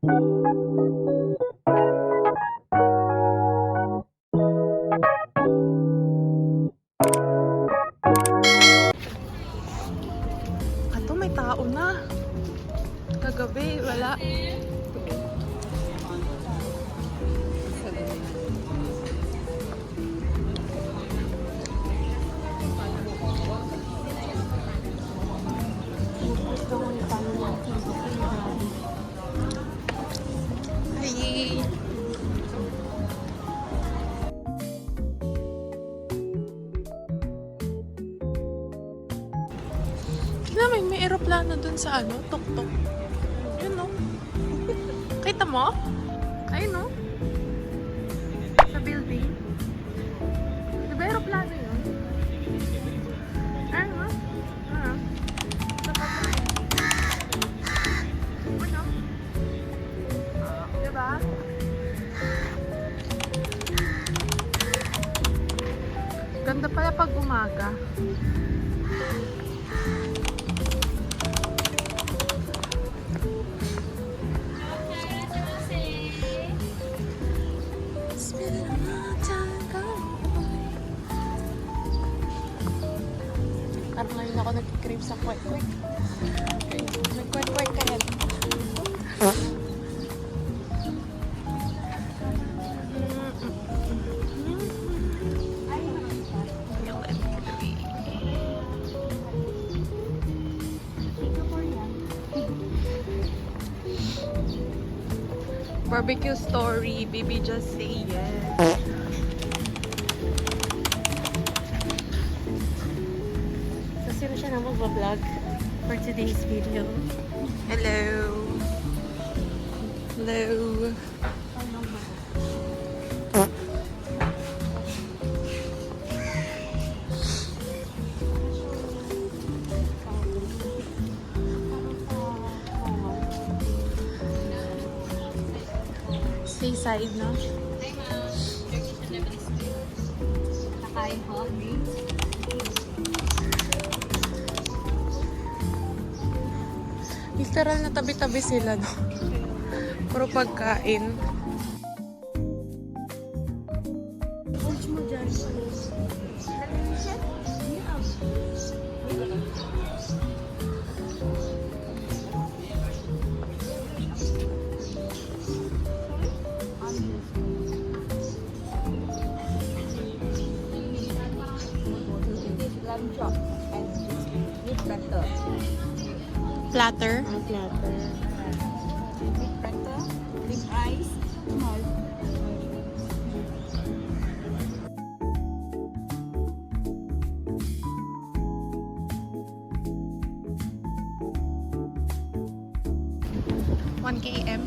Ato, may tao na. Kagabi, wala. Hi! May aeroplano dun sa ano, tok-tok. Yun no? Kita mo? Ayun no? Sa building. Diba aeroplano yun? Ayun no? Ano? Ano? Diba? Ganda pala pag umaga. Parang ngayon ako nag-crave sa kwek-kwek. Nag-kwek-kwek ka yan. Barbecue story, baby just say yes. Sino siya na mag-vlog for today's video? Hello. Hello. Seaside, no? Nakain ho. Literal na tabi-tabi sila, no? Puro pagkain. Watch mo dyan. Lamb chop and meat platter. Platter. Platter. Meat platter, with ice, malt. One km.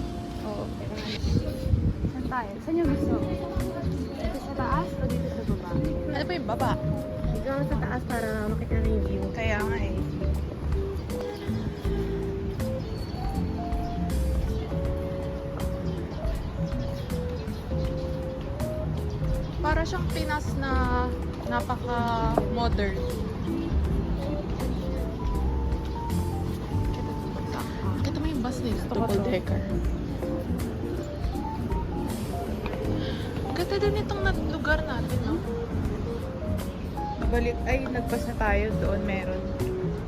Oo, pero saan tayo? Saan yung gusto? Dito sa taas o dito sa baba? Ano pa yung baba? Dito lang sa taas para makita na yung view. Kaya nga eh. Para siyang Pinas na napaka-modern. Ito mo yung bus nila, double decker. Ganda din itong lugar natin, no? Balik, ay, nagpas na tayo doon, meron.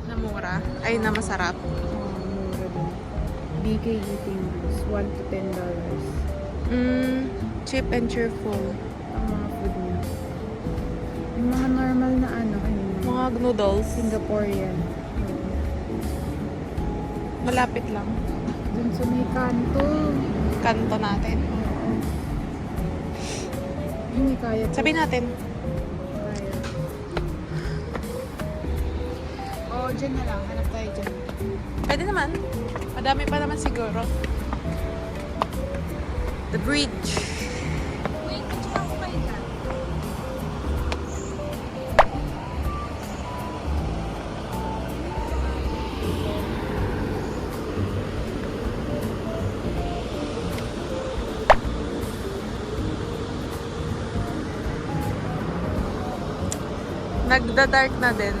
Na mura, ay na masarap. Mura din. BK eating booths, $1 to $10. Cheap and cheerful. Ang mga food niya. Yung mga normal na ano, Mga noodles. Singaporean. Malapit lang. Dun sa may kanto. Kanto natin. Hindi kaya. Sabi natin. Kaya. Oo, dyan na lang. Hanap tayo dyan. Pwede naman. Madami pa naman siguro. The bridge. Wait, picture ako kayo dyan. Nagda-dark na din.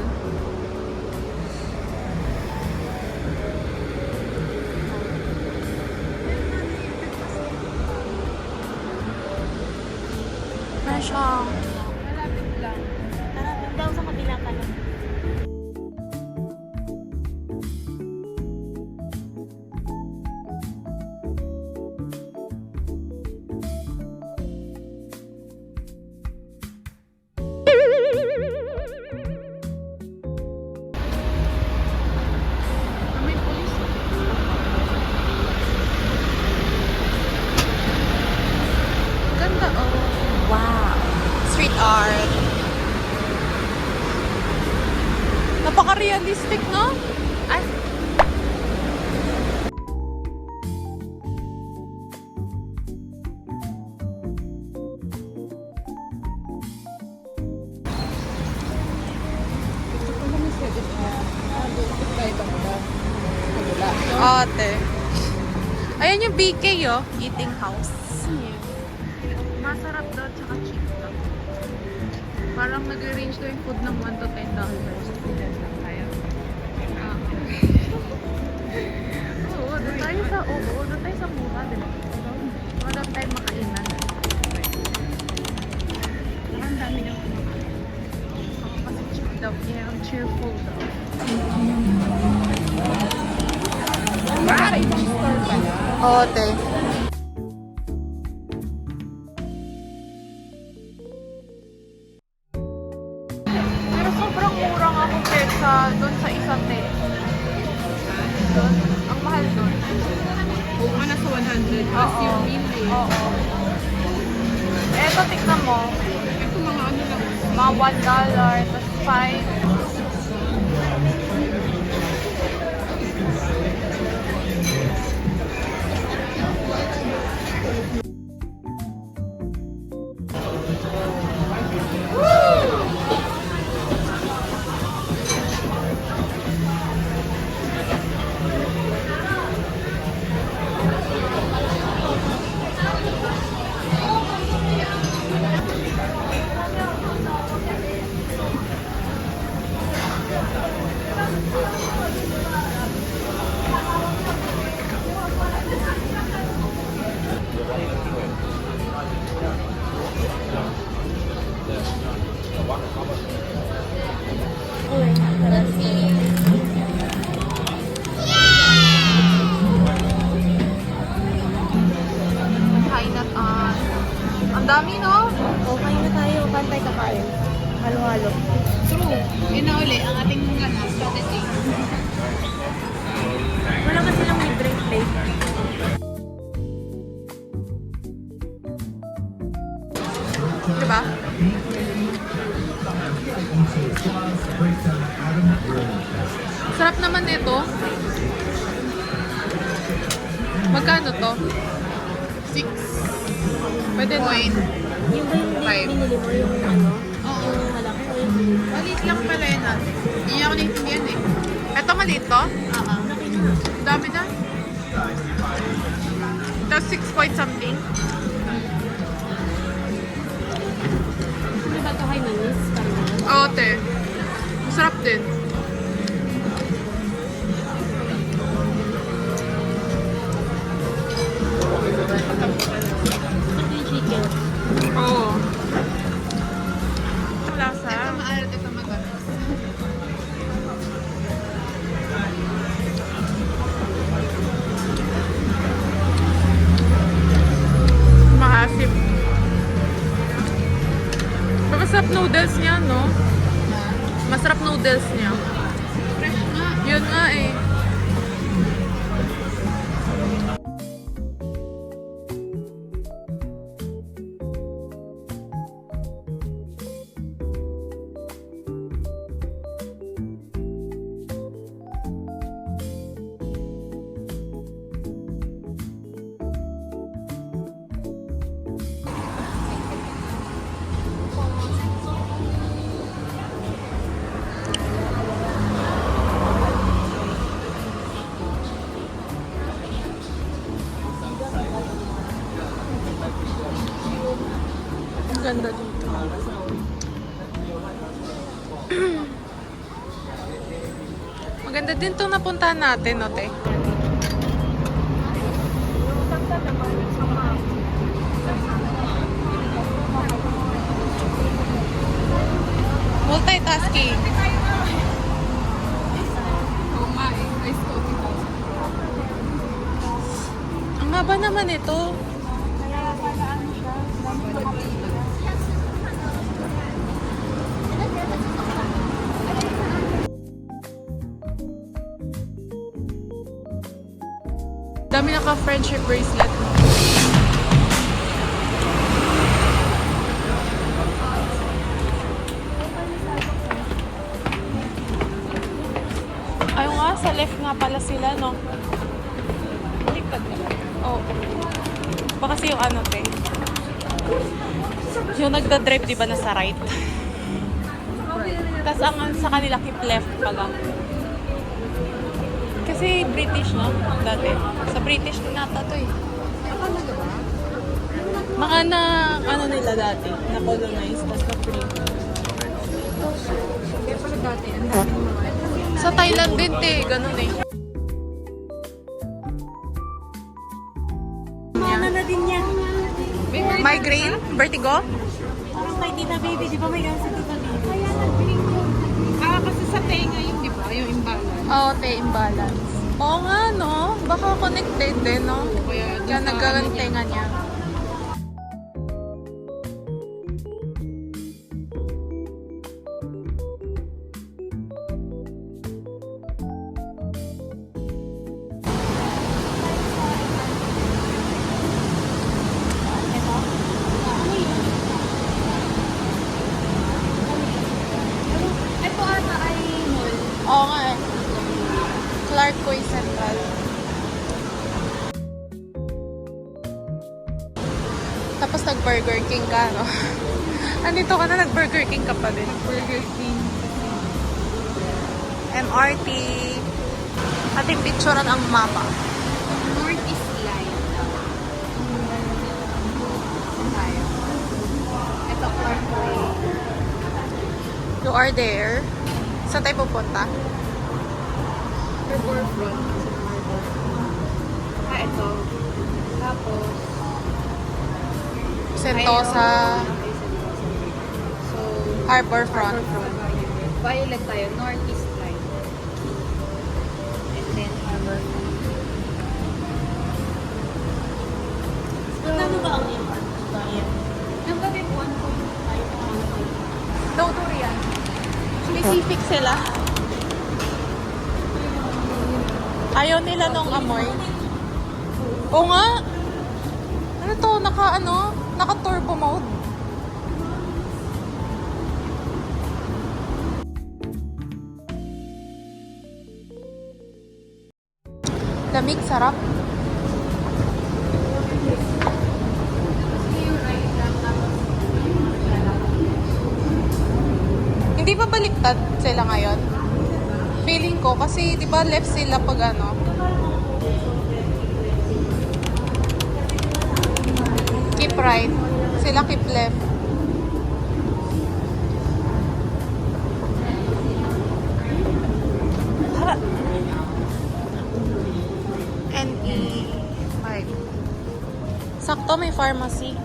na siya. Malapit lang. Tara, doon daw sa kabila ka lang. May pulis. Ganda, oh. Wow. Street art. Napaka-realistic, no? Ay. Ate. Ayan yung BK, oh. Eating house. Masarap daw, tsaka cheap daw. Parang nag-range daw yung food ng $1 to $10. Student lang tayo. Doon tayo sa mura, di ba? Wala tayong makainan. Ang dami ng ako kasi cheap daw. Yeah, ang cheerful daw. Ibang store pala. Ote. Pero sobrang mura nga compared sa doon sa isa doon. Ang mahal doon. Oo nga, nasa 100 plus Oo. yung meal eh. Oo. Eto, tignan mo. Ito mga ano lang. Mga $1, tapos 5. Chinatown. Ang dami, no? Okay na tayo. Pantay ka kayo. Halo-halo. True. Yun na uli, ang ating ano, strategy. Wala kasi lang libreng plate. Diba? Sarap naman nito. Magkano to? 6. Pwede na. Yung ba yung Five. binili mo yung ano? Oo. Yung malaki o yung... Maliit lang pala yun ah. Hindi niya ako naintindihan eh. Ito maliit to? Laki na. Dami na. Tapos 6 point something. Hindi ba ito kay Minis? Parang Oo, te. Masarap din. ito yung chicken. Oo. Ang lasa. Ito maalat, ito matamis. Mahasim. Masarap noodles niya, no? Masarap noodles niya. Fresh nga. Yun nga eh. Ang ganda dito. Maganda din itong napuntahan natin, no, te? haba naman ito. Kaya pala ano siya. Dami ko kapatid. Dami naka-friendship bracelet. Ayaw nga, sa left nga pala sila, no? Baliktad ka lang. Oo. Baka kasi yung ano, te. Yung nagda-drive, di ba, nasa right? Tapos ang sa kanila, keep left pala. Kasi British, no? Dati. Sa British din nata to eh. Mga na, ano nila dati, na-colonize, tapos na-free. Kaya pala dati, ang dami mga Sa Thailand din, te. Ganun eh. Ano na din yan? Migraine? Vertigo? Parang kay Tita Baby, di ba may ganun si Tita Baby? kasi sa tenga yun, di ba? Yung imbalance. Oo, te, imbalance. Oo nga, no? Baka connected din, no? Kaya Kaya nagkagantenga niya. Ito ata ay mall. Oo nga eh. Clark Quay Central. Tapos nag-Burger King ka, no? Andito ka na, nag-Burger King ka pa din. Burger King. MRT. Ating picturean ang mapa. Northeast Line. Tayo. Ito, Clark Way. You are there. Saan tayo pupunta? Riverfront. Ito. Tapos, Sentosa, so, Harborfront. Violet tayo, Northeast Line. And then, Harborfront. Ano ba ang MRT bayan? Yung gabi 1.5. No, durian. Specific sila. Ayaw nila nung amoy. Oo nga. Ano to? Naka-turbo mode. Lamig, sarap. Hindi ba baliktad sila ngayon? Feeling ko kasi 'di ba left sila pag ano. Keep right. Sila keep left. Tara. NE5. Sakto may pharmacy.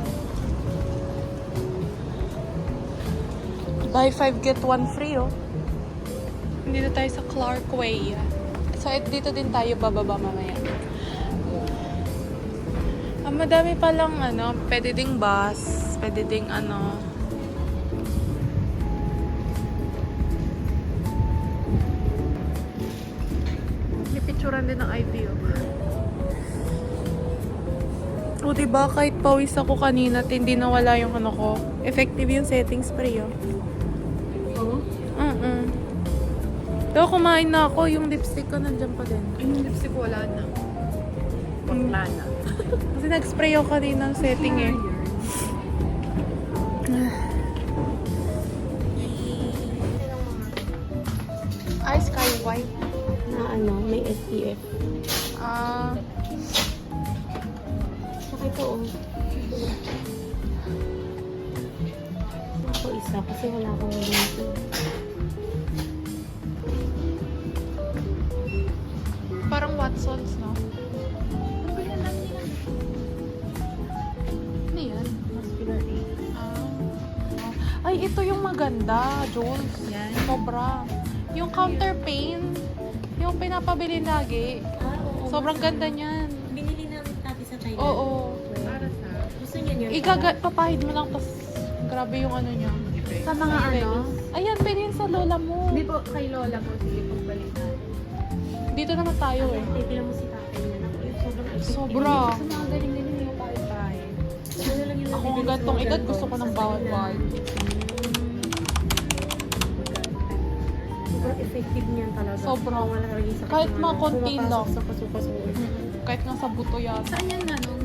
Buy 5 get 1 free, oh. Dito tayo sa Clark Way. So, dito din tayo bababa mamaya. Madami palang ano, pwede ding bus, pwede ding ano. May picturean din ng IV, oh. O, diba, kahit pawis ako kanina at hindi nawala yung ano ko. Effective yung setting spray, oh. Pero kumain na ako, yung lipstick ko nandiyan pa din. Yung lipstick wala na. Wala na. Kasi nag-spray ako kanina ng setting eh. Ice Sky White. Na ano, may SPF. Saka ito oh. Ako isa kasi wala akong dito. Parang Watsons, no? Ano yan? Muscular ache. Ay, ito yung maganda, Jules. Yan. Sobra. Yung counter pain, yung pinapabili lagi. Oo. Sobrang ganda niyan. Binili namin natin sa sa Thailand. Oo. Para sa... Gusto niya niya. Papahid mo lang, tas grabe yung ano niya. Sa mga ano? Ayan, pwede yun sa lola mo. Hindi po kay Lola po. Sige, pagbalik natin. Dito naman tayo eh. Titignan mo si tatay niya. Sobrang Sobra. Sa mga galing-galing yung pahit-pahit. Ano lang yung Ako nabibili ang gantong sa edad, Lola gusto ko sa ng bawat Thailand. bawat. Sobrang effective niyan talaga. Sobrang. Wala talagang sakit Kahit ng mga ano. konti Pumapasok lang. sa kasukas-ukas. Kahit nga sa buto yan. Saan yan na nung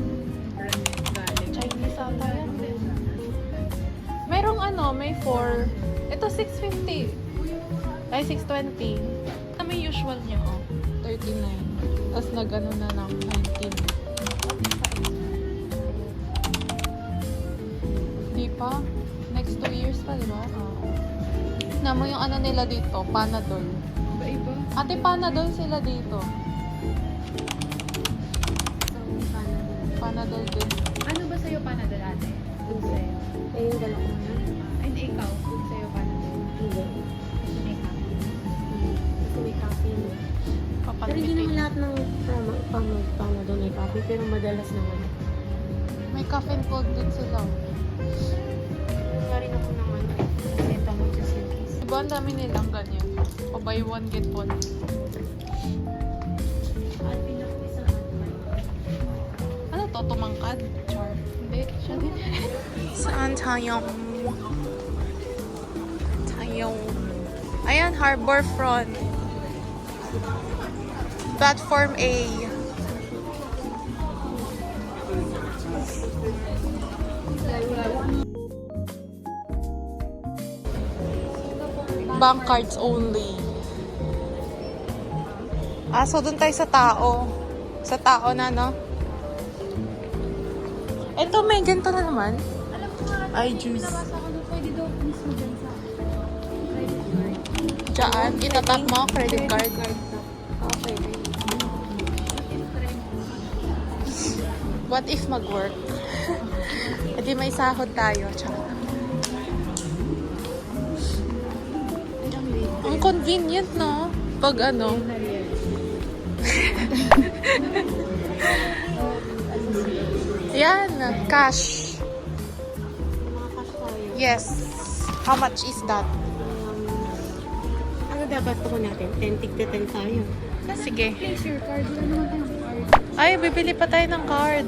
brand galing? Chinese ata yan. Merong ano, may 4. Ito 650. Ay, 620. Ito may usual niya, oh. 39. Tapos nag-ano na ng 19. Di pa? Next 2 years pa, di ba? Namo yung ano nila dito, Panadol. Iba-iba. Ate, Panadol sila dito. Panadol din. Ano ba sa'yo Panadol ate? Good sa'yo. Eh, yung dala ko na. Ay, hindi ikaw. Good sa'yo Panadol. Hindi. Kasi may kape. Kasi may caffeine. Pero hindi naman Papalpitin. lahat ng pano doon may coffee, pero madalas naman. May caffeine cold din sila. Kaya rin ako naman. Kasi ito mo just in case. Diba ang dami nilang ganyan? O buy one, get one. At pinaka-isa Ano to? Tumangkad? Char. Hindi. Siya din. Saan tayo? Ayan, Harbor Front. Platform A. Bank cards only. So dun tayo sa tao. Sa tao na, no? Ito, may ganito na naman. Ay, juice. Pwede daw mismo dyan sa Diyan, itatap mo, credit card. Okay. What if mag-work? E di may sahod tayo. Tsaka. Ang convenient, no? Pag ano. Yan, cash. Mga cash tayo. Yes. How much is that? Ano dapat po natin? 10 tig to 10 tayo. Sige. Place your card. Wala naman tayong card. Ay, bibili pa tayo ng card.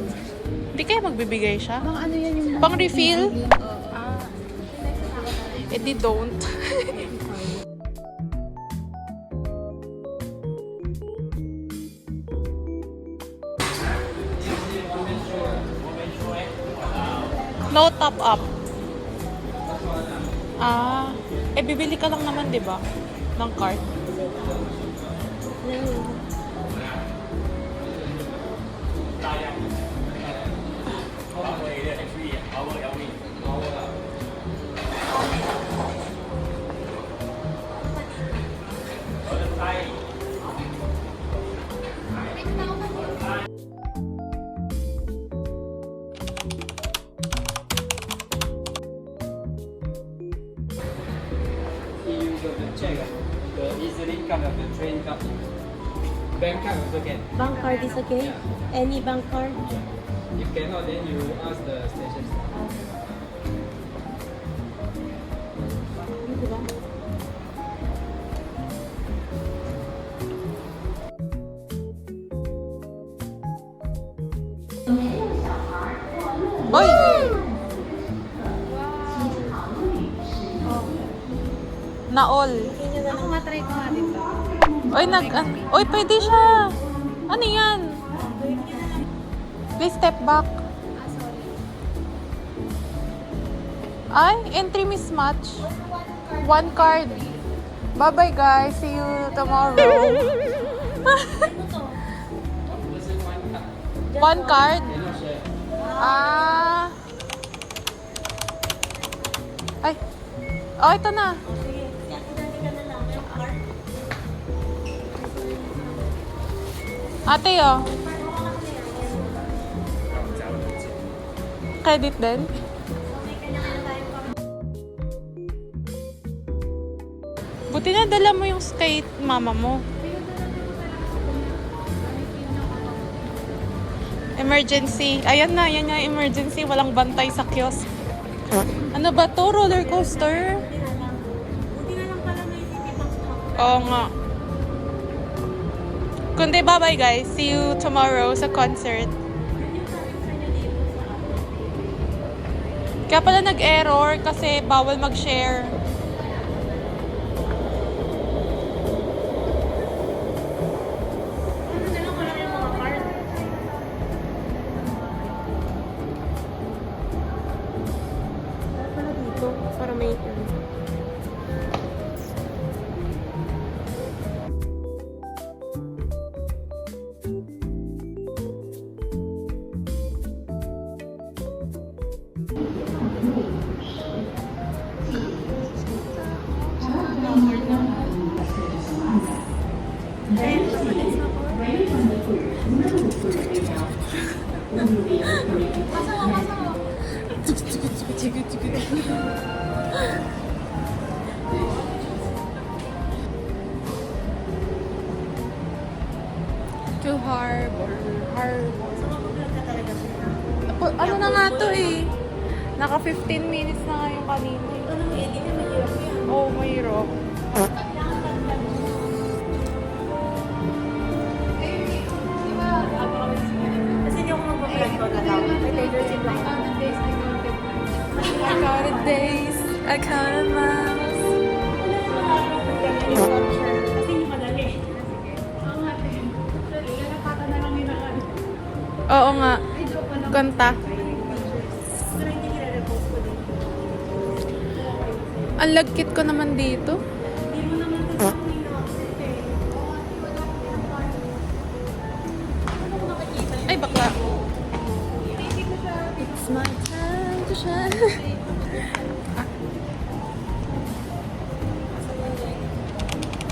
Hindi kaya magbibigay siya? Mga ano yan yung... Pang refill? Eh di don't. No top up. Bibili ka lang naman, 'di ba? Ng card. use of the check, the easily come of the train card. Bank card also can. Bank card is okay? Any bank card? If cannot, then you ask the station staff. Di ba? Boy! Na-all. Ako matry ko nga dito. Oy, pwede siya. Ano yan? Please step back. Ay, entry mismatch. One card. Bye-bye, guys. See you tomorrow. One card? Ay. Oh, ito na. Ate, oh. Credit din? Buti na dala mo yung kay mama mo. Emergency. Ayan na, yan nga emergency. Walang bantay sa kiosk. Ano ba to? Roller coaster? Buti na lang pala may city box mo. Oo nga. Kundi bye-bye guys. See you tomorrow sa concert. Kaya pala nag-error kasi bawal mag-share. Ano na lang wala yung mga card? Dapat pala dito para may To Harbor. Harbor. Sumabaglag ka talaga siya. Ano na nga to eh. Naka 15 minutes na nga yung kanina. Ano mo yan? Hindi na mahirap yan. Oo, mahirap. Kasi hindi ako mag-vlog ko na tao. May later sim lang ako. I counted days. I counted miles. Kasi hindi madali. Oo nga. Kanta. Pero hindi nire-repost ko din. Ang lagkit ko naman dito. Hindi mo naman ito sa queen accent eh. Ay, bakla. It's my time to shine. Ah.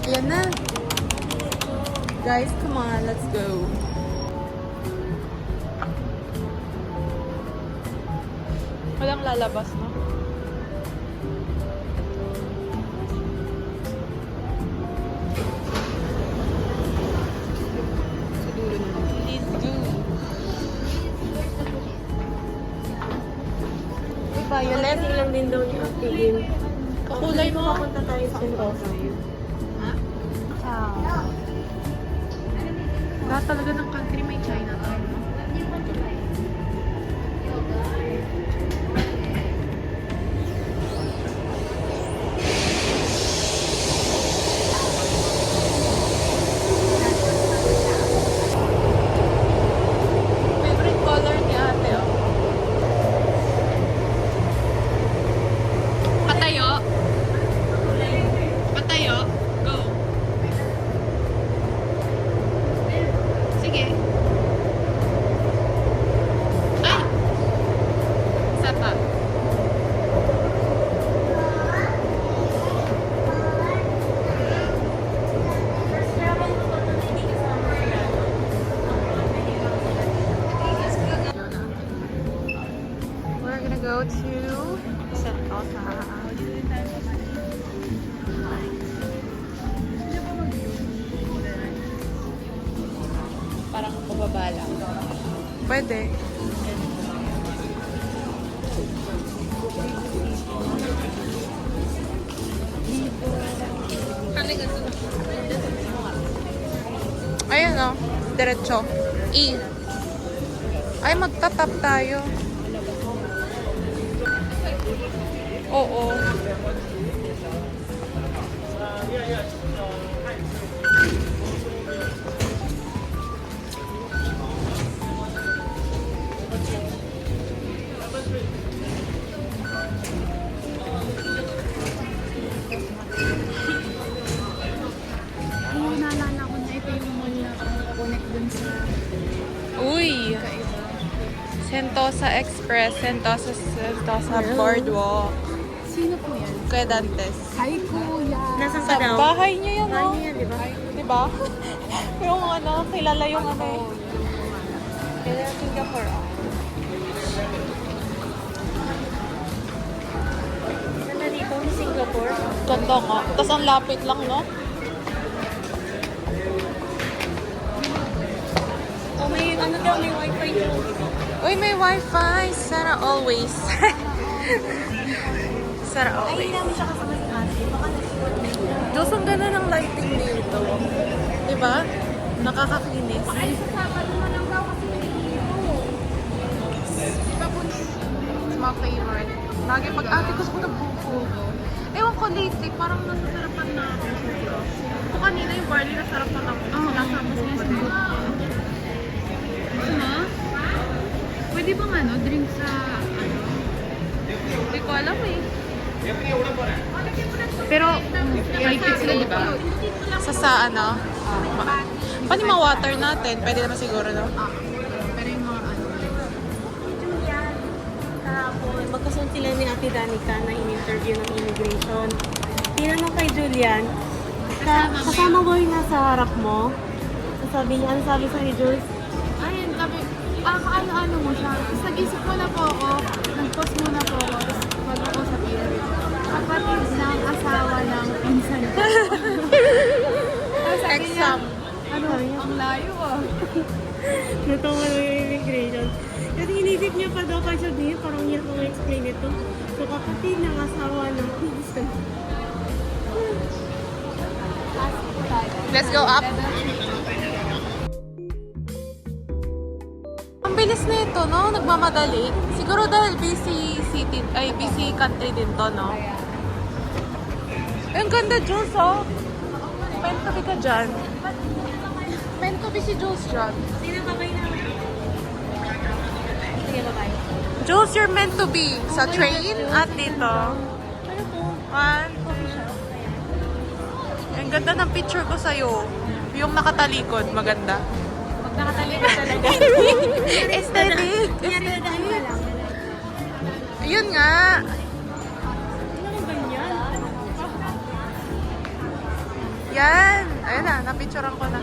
Ayan na. Guys, come on. Let's go. Walang lalabas, no? Let's go. Violet. Kasi lang din daw niya activin. Kakulay mo. Papunta tayo sa Sentosa. Lahat talaga ng country may Chinatown. Favorite color ni ate, oh. Patayo. Patayo. Go. Sige. Ay! Isa pa. We're gonna go to Sentosa. Parang pababa lang. Pwede. Ayan o. Diretso. E. Ay, magtatap tayo. Oo. Oo, naalala ko na ito yung mall na connect dun sa Uy. kaiba. Sentosa Express. Sentosa Boardwalk. Sino po yan? Kuya Dantes. Hi, kuya! Nasaan Sa ka daw? bahay niya yan, Bahay oh. niya yan, di ba? Diba? Yung ano, kilala yung ano eh. Kaya Singapore ako. Ganda dito, Singapore. Ganda nga. Tapos ang lapit lang, no? Oh, may ano daw, may wifi daw. Uy, may wifi. Sana always. Sana always. namin siya kasama si ate. Baka Diyos, ang ganda ng lighting dito. Diba? Nakakakinis. It's my favorite. Lagi pag ate gusto ko na buko. Ewan ko lately, parang nasasarapan na ako. Ito kanina yung barley, nasarapan ako. Nasama sa buko. Ano? Pwede bang ano, drink sa ano? Hindi ko alam eh. Pero, private sila, di ba? Sa ano? Paano yung mga water natin? Pwede naman siguro, no? Pero yung mga ano, Julian, kahapon, magkasunod sila ni Ate Danica na in-interview ng immigration. Tinanong kay Julian, kasama mo yung nasa harap mo? Sabi niya, ano sabi sa ni Jules? ayun, sabi, kaano-ano mo siya. Tapos nag-isip muna po ako, nag-post muna po ako, tapos wag ako sa Twitter. Kapatid ng asawa ng pinsan ko. Tapos sabi niya, Exam. ano, ang layo ah. Natawa na yung immigration. Kasi inisip niya pa daw kasi sabihin, parang hirap mo explain ito. So, kapatid ng asawa ng pinsan. Let's go up. Ang bilis na ito, no? Nagmamadali. Siguro dahil busy city, ay busy country din to, no? Ang ganda, Jules, oh. Pen to be ka dyan. Pen to be si Jules dyan. Sino babay na? Sige, babay. Jules, you're meant to be sa train at dito. Ano to? One. Ang ganda ng picture ko sa'yo. Yung nakatalikod, maganda. Pag nakatalikod talaga. Aesthetic. Nangyari na dahil lang. Yun nga. Ano ba ganyan? Yan. Ayun na, napicturean ko na.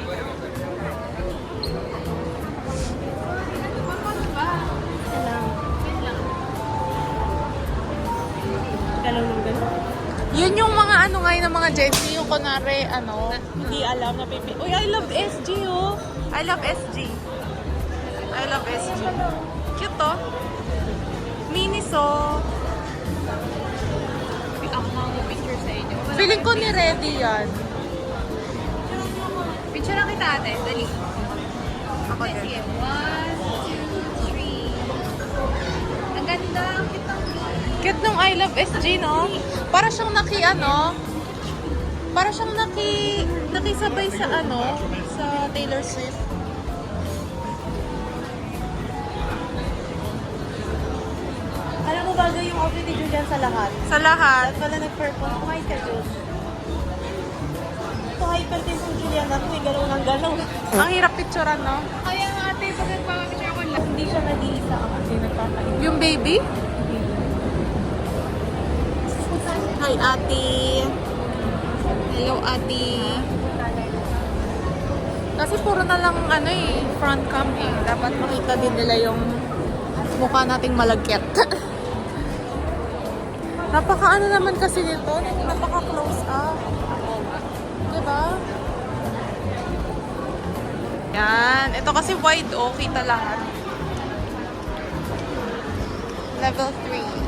Galaw ng galaw. Yun yung mga ano ngayon ng mga Gen Z, yung kunwari, ano, hindi alam na pipi. Uy, I love SG, oh. I love SG. I love SG. Cute, oh. Miniso. Ako mga picture sa inyo. Feeling ko ni Ready yan. Picture lang kita ate, dali. Ako din. Sige, 1, 2, 3. Ang ganda, ang kitang Cute nung I love SG, no? Para siyang para siyang nakisabay sa ano, sa Taylor Swift. Alam mo bago yung outfit ni Julian sa lahat? Sa lahat. At pala nag-purple. Kumain ka, Jules. Ito, hypertense yung Julian. Ako may galaw ng galaw. Ang hirap picturean, no? Kaya nga ate, pag nagpapicture ko lang. Hindi siya nag-iisa kasi nagkakain. Yung baby? Hi, ate. Hello, ate. Kasi puro na lang ano eh, front cam eh. Dapat makita din nila yung mukha nating malagkit. Napaka-ano naman kasi nito, napaka-close up. Diba? Yan. Ito kasi wide, oh. Kita lahat. Level 3.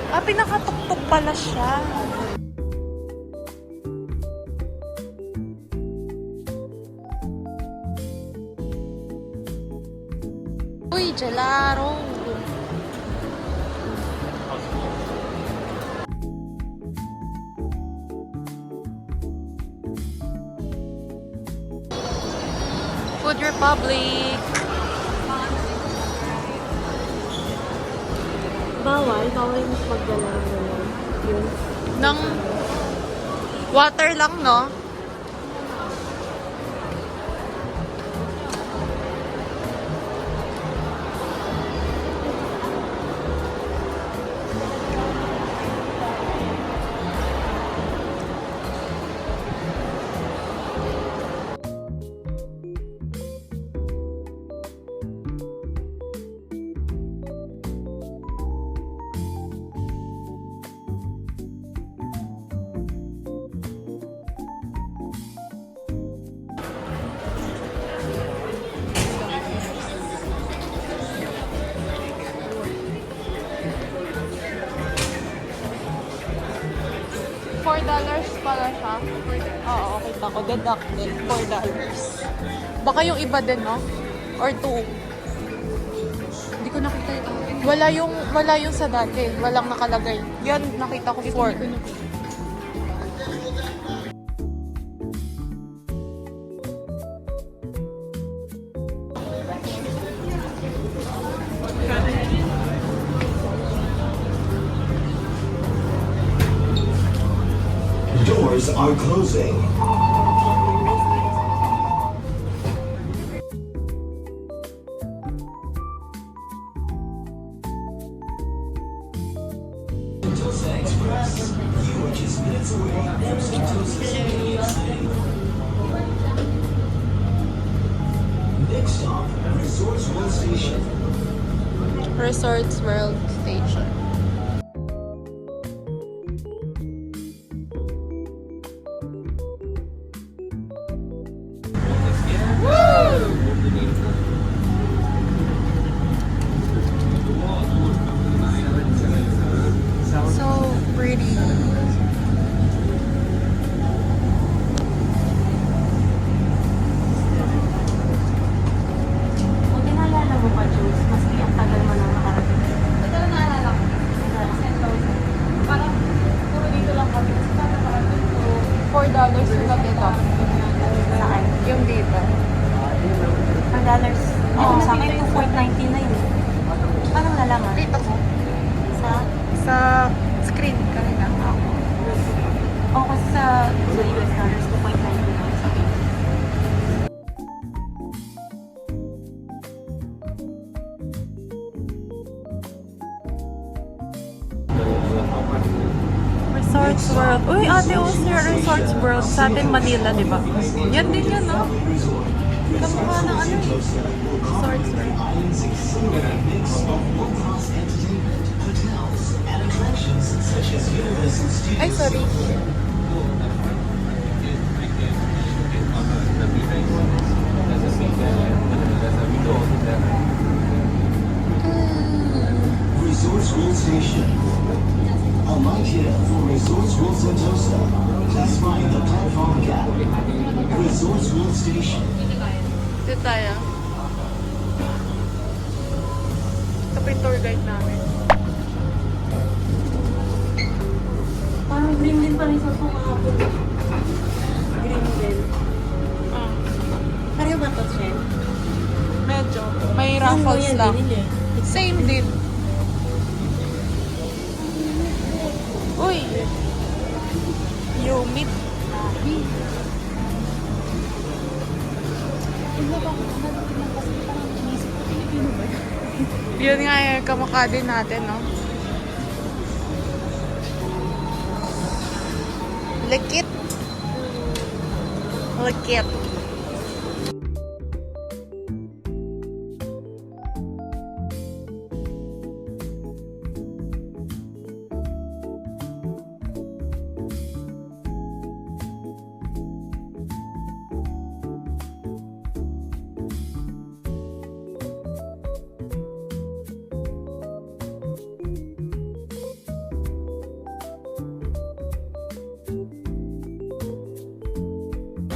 Ah, pinakatuktok pala siya. Uy, gelato. Food Republic. Bawal yung maggala ng gano'n. Yun. Ng water lang, no? Oo, kita ko. Deducted. $4. Baka yung iba din, no? Or 2. Hindi ko nakita ito. Wala yung sa dati. Walang nakalagay. Yan, nakita ko 4. Doors are closing. Sentosa Express. You are just minutes away from Sentosa City. Next stop, Resorts World Station. Resorts World Station. So pretty. Kung tinalala mo ba, Jules, maski ang tagal mo nang nakarating. Ito na naalala ko. Parang puro dito lang kami. Kasi parang $4 yung nakita. Saan? Yung dito. $4. Oo, sa akin 2.99. Paano nalaman? Dito ko. Sa? Sa screen kanina. Oo, kasi sa US dollars 2.99 sa akin. Resorts World. Uy, Ate Oscar, Resorts World. Sa atin, Manila, di ba? Yan din yan, no? Kamukha ng ano eh. Resorts World. Mix of world-class entertainment, hotels, and attractions such as Universal Studios. Ay, sorry. Resorts World Station. Alight here for Resorts World Sentosa. Please find the platform gap. Resorts World Station. Dito tayo. Ito pa yung tour guide namin. Parang green din pala yung sa kahapon. Green din. Ah, Pareho ba ito, Chen? medyo. May raffles lang. Same din. Uy! Humid. Yun nga yung kamukha din natin, no? Lekit. Lekit.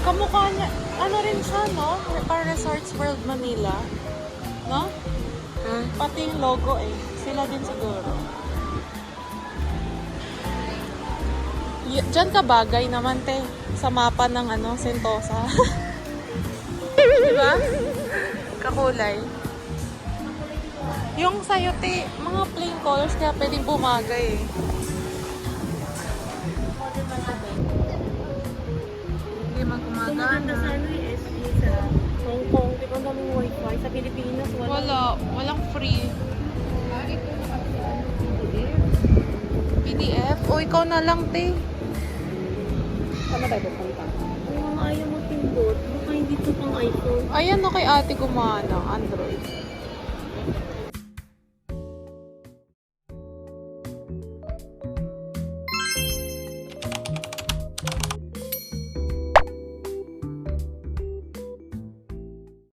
Kamukha niya, ano rin siya, no? Parang Resorts World Manila. No? Pati yung logo eh. Sila din siguro. Diyan ka bagay naman, te. Sa mapa ng ano, Sentosa. Diba? Kakulay. Yung sa'yo, te, mga plain colors kaya pwedeng bumagay eh. Hindi man Maganda sa ano eh, SG sa Hong Kong. Di ba ang daming wifi? Sa Pilipinas, wala. Walang free. PDF? O, ikaw na lang, te. Saan tayo pupunta? Ay, ayaw mo pindot. Baka hindi ito pang iPhone. Ayan na kay ate gumana, Android.